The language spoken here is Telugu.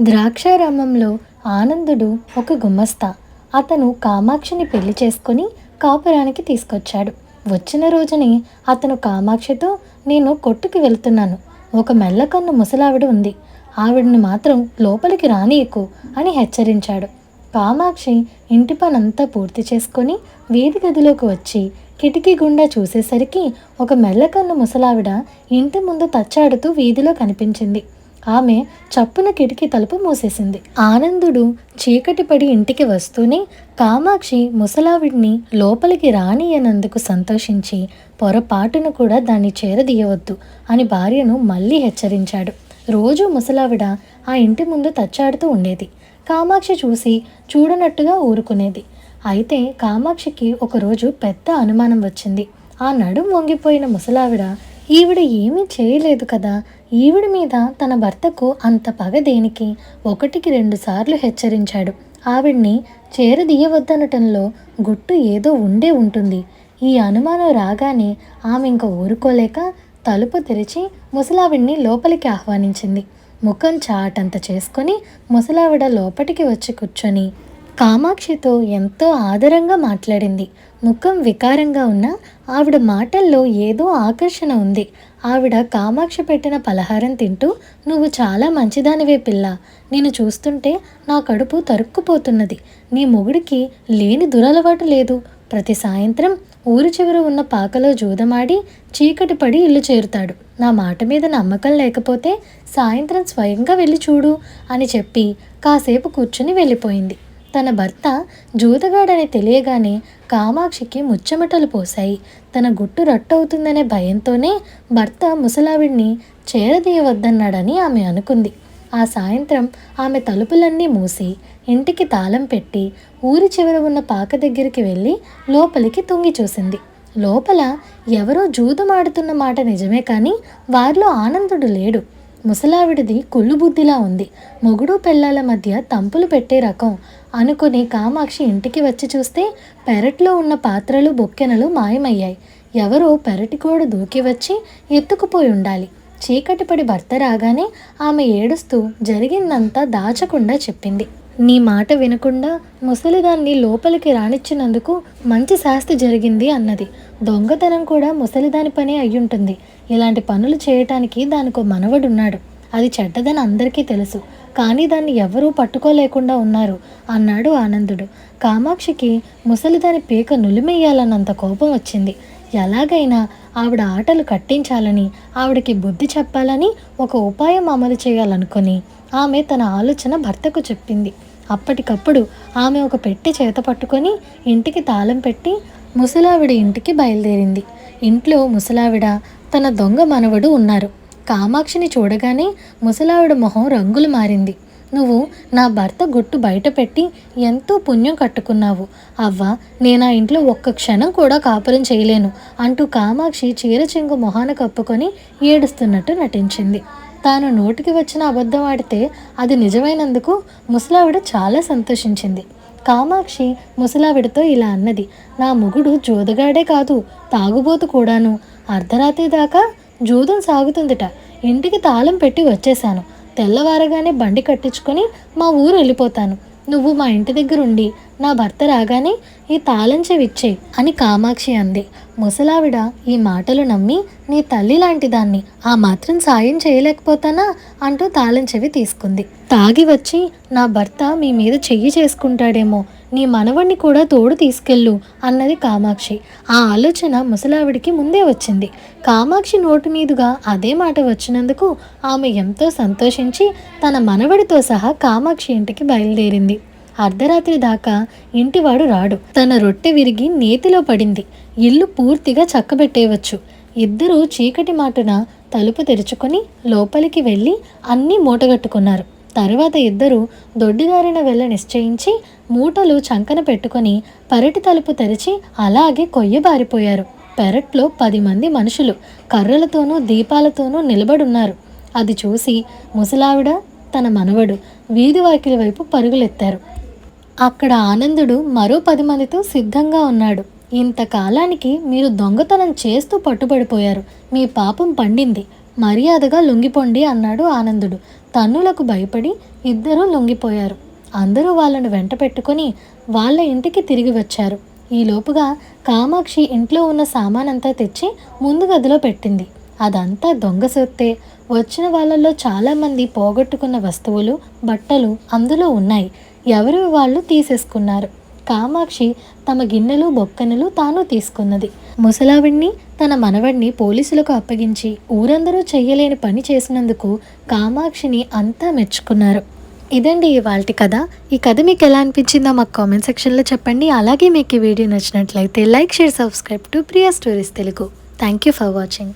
ద్రాక్షారామంలో ఆనందుడు ఒక గుమస్తా. అతను కామాక్షిని పెళ్లి చేసుకొని కాపురానికి తీసుకొచ్చాడు. వచ్చిన రోజుని అతను కామాక్షితో, నేను కొట్టుకి వెళ్తున్నాను, ఒక మెల్లకన్ను ముసలావిడ ఉంది, ఆవిడ్ని మాత్రం లోపలికి రానీయకు అని హెచ్చరించాడు. కామాక్షి ఇంటి పనంతా పూర్తి చేసుకొని వీధి గదిలోకి వచ్చి కిటికీ గుండా చూసేసరికి ఒక మెల్లకన్ను ముసలావిడ ఇంటి ముందు తచ్చాడుతూ వీధిలో కనిపించింది. ఆమె చప్పున కిటికీ తలుపు మూసేసింది. ఆనందుడు చీకటి పడి ఇంటికి వస్తూనే కామాక్షి ముసలావిడిని లోపలికి రానియనందుకు సంతోషించి, పొరపాటును కూడా దాన్ని చేరదీయవద్దు అని భార్యను మళ్ళీ హెచ్చరించాడు. రోజు ముసలావిడ ఆ ఇంటి ముందు తచ్చాడుతూ ఉండేది. కామాక్షి చూసి చూడనట్టుగా ఊరుకునేది. అయితే కామాక్షికి ఒకరోజు పెద్ద అనుమానం వచ్చింది. ఆ నడుం వంగిపోయిన ముసలావిడ ఈవిడ ఏమీ చేయలేదు కదా, ఈవిడ మీద తన భర్తకు అంత పగ దేనికి? 1-2 సార్లు హెచ్చరించాడు. ఆవిడ్ని చేరదీయవద్దనటంలో గుట్టు ఏదో ఉండే ఉంటుంది. ఈ అనుమానం రాగానే ఆమె ఇంక ఊరుకోలేక తలుపు తెరిచి ముసలావిడ్ని లోపలికి ఆహ్వానించింది. ముఖం చాటంత చేసుకొని ముసలావిడ లోపటికి వచ్చి కూర్చొని కామాక్షితో ఎంతో ఆదరంగా మాట్లాడింది. ముఖం వికారంగా ఉన్న ఆవిడ మాటల్లో ఏదో ఆకర్షణ ఉంది. ఆవిడ కామాక్షి పెట్టిన పలహారం తింటూ, నువ్వు చాలా మంచిదానివే పిల్ల, నేను చూస్తుంటే నా కడుపు తరుక్కుపోతున్నది. నీ మొగుడికి లేని దురలవాటు లేదు. ప్రతి సాయంత్రం ఊరి చివర ఉన్న పాకలో జూదమాడి చీకటి పడి ఇల్లు చేరుతాడు. నా మాట మీద నమ్మకం లేకపోతే సాయంత్రం స్వయంగా వెళ్ళి చూడు అని చెప్పి కాసేపు కూర్చుని వెళ్ళిపోయింది. తన భర్త జూదగాడని తెలియగానే కామాక్షికి ముచ్చెమటలు పోశాయి. తన గుట్టు రట్టవుతుందనే భయంతోనే భర్త ముసలావిడిని చేరదీయవద్దన్నాడని ఆమె అనుకుంది. ఆ సాయంత్రం ఆమె తలుపులన్నీ మూసి ఇంటికి తాళం పెట్టి ఊరి చివర ఉన్న పాక దగ్గరికి వెళ్ళి లోపలికి తొంగి చూసింది. లోపల ఎవరో జూదమాడుతున్న మాట నిజమే, కానీ వారిలో ఆనందుడు లేడు. ముసలావిడిది కుళ్ళు బుద్ధిలా ఉంది. మొగుడు పెళ్ళాల మధ్య తంపులు పెట్టే రకం అనుకుని కామాక్షి ఇంటికి వచ్చి చూస్తే పెరట్లో ఉన్న పాత్రలు బొక్కెనలు మాయమయ్యాయి. ఎవరో పెరటికోడు దూకి వచ్చి ఎత్తుకుపోయి ఉండాలి. చీకటి పడి భర్త రాగానే ఆమె ఏడుస్తూ జరిగిందంతా దాచకుండా చెప్పింది. నీ మాట వినకుండా ముసలిదాన్ని లోపలికి రానిచ్చినందుకు మంచి శాస్తి జరిగింది అన్నది. దొంగతనం కూడా ముసలిదాని పనే అయ్యుంటుంది. ఇలాంటి పనులు చేయటానికి దానికో మనవడున్నాడు. అది చెడ్డదని అందరికీ తెలుసు, కానీ దాన్ని ఎవరూ పట్టుకోలేకుండా ఉన్నారు అన్నాడు ఆనందుడు. కామాక్షికి ముసలిదాని పీక నులిమెయ్యాలన్నంత కోపం వచ్చింది. ఎలాగైనా ఆవిడ ఆటలు కట్టించాలని, ఆవిడకి బుద్ధి చెప్పాలని ఒక ఉపాయం అమలు చేయాలనుకుని ఆమె తన ఆలోచన భర్తకు చెప్పింది. అప్పటికప్పుడు ఆమె ఒక పెట్టె చేత పట్టుకొని ఇంటికి తాళం పెట్టి ముసలావిడ ఇంటికి బయలుదేరింది. ఇంట్లో ముసలావిడ, తన దొంగ మనవడు ఉన్నారు. కామాక్షిని చూడగానే ముసలావిడ మొహం రంగులు మారింది. నువ్వు నా భర్త గుట్టు బయట పెట్టి ఎంతో పుణ్యం కట్టుకున్నావు అవ్వ, నేను ఆ ఇంట్లో ఒక్క క్షణం కూడా కాపురం చేయలేను అంటూ కామాక్షి చీర చెంగు మొహాన కప్పుకొని ఏడుస్తున్నట్టు నటించింది. తాను నోటికి వచ్చిన అబద్ధం ఆడితే అది నిజమైనందుకు ముసలావిడ చాలా సంతోషించింది. కామాక్షి ముసలావిడతో ఇలా అన్నది, నా మొగుడు జోదగాడే కాదు, తాగుబోతు కూడాను. అర్ధరాత్రి దాకా జూదం సాగుతుందిట. ఇంటికి తాళం పెట్టి వచ్చేశాను. తెల్లవారగానే బండి కట్టించుకొని మా ఊరు వెళ్ళిపోతాను. నువ్వు మా ఇంటి దగ్గర ఉండి నా భర్త రాగానే ఈ తాళం చెవిచ్చే అని కామాక్షి అంది. ముసలావిడ ఈ మాటలు నమ్మి, నీ తల్లి లాంటి దాన్ని, ఆ మాత్రం సాయం చేయలేకపోతానా అంటూ తాళం చెవి తీసుకుంది. తాగి వచ్చి నా భర్త మీ మీద చెయ్యి చేసుకుంటాడేమో, నీ మనవణ్ణి కూడా తోడు తీసుకెళ్ళు అన్నది కామాక్షి. ఆ ఆలోచన ముసలావిడికి ముందే వచ్చింది. కామాక్షి నోటి మీదుగా అదే మాట వచ్చినందుకు ఆమె ఎంతో సంతోషించి తన మనవడితో సహా కామాక్షి ఇంటికి బయలుదేరింది. అర్ధరాత్రి దాకా ఇంటివాడు రాడు. తన రొట్టె విరిగి నేతిలో పడింది. ఇల్లు పూర్తిగా చక్కబెట్టేయవచ్చు. ఇద్దరూ చీకటి మాటున తలుపు తెరుచుకొని లోపలికి వెళ్ళి అన్నీ మూటగట్టుకున్నారు. తర్వాత ఇద్దరు దొడ్డిదారిన వెళ్ళ నిశ్చయించి మూటలు చంకన పెట్టుకొని పెరటి తలుపు తెరిచి అలాగే కొయ్యబారిపోయారు. పెరట్లో 10 మంది మనుషులు కర్రలతోనూ దీపాలతోనూ నిలబడున్నారు. అది చూసి ముసలావిడ, తన మనవడు వీధి వాకిలి వైపు పరుగులెత్తారు. అక్కడ ఆనందుడు మరో 10 మందితో సిద్ధంగా ఉన్నాడు. ఇంతకాలానికి మీరు దొంగతనం చేస్తూ పట్టుబడిపోయారు. మీ పాపం పండింది. మర్యాదగా లొంగిపోండి అన్నాడు ఆనందుడు. తన్నులకు భయపడి ఇద్దరూ లొంగిపోయారు. అందరూ వాళ్ళను వెంట పెట్టుకొని వాళ్ళ ఇంటికి తిరిగి వచ్చారు. ఈలోపుగా కామాక్షి ఇంట్లో ఉన్న సామానంతా తెచ్చి ముందు గదిలో పెట్టింది. అదంతా దొంగ సొత్తే. వచ్చిన వాళ్ళల్లో చాలామంది పోగొట్టుకున్న వస్తువులు, బట్టలు అందులో ఉన్నాయి. ఎవరు వాళ్ళు తీసేసుకున్నారు. కామాక్షి తమ గిన్నెలు, బొక్కనెలు తాను తీసుకున్నది. ముసలావిడ్ని, తన మనవడిని పోలీసులకు అప్పగించి ఊరందరూ చెయ్యలేని పని చేసినందుకు కామాక్షిని అంతా మెచ్చుకున్నారు. ఇదండి ఇవాల్టి కథ. ఈ కథ మీకు ఎలా అనిపించిందో మాకు కామెంట్ సెక్షన్లో చెప్పండి. అలాగే మీకు ఈ వీడియో నచ్చినట్లయితే like, share, subscribe to Priya stories Telugu. Thank you for watching.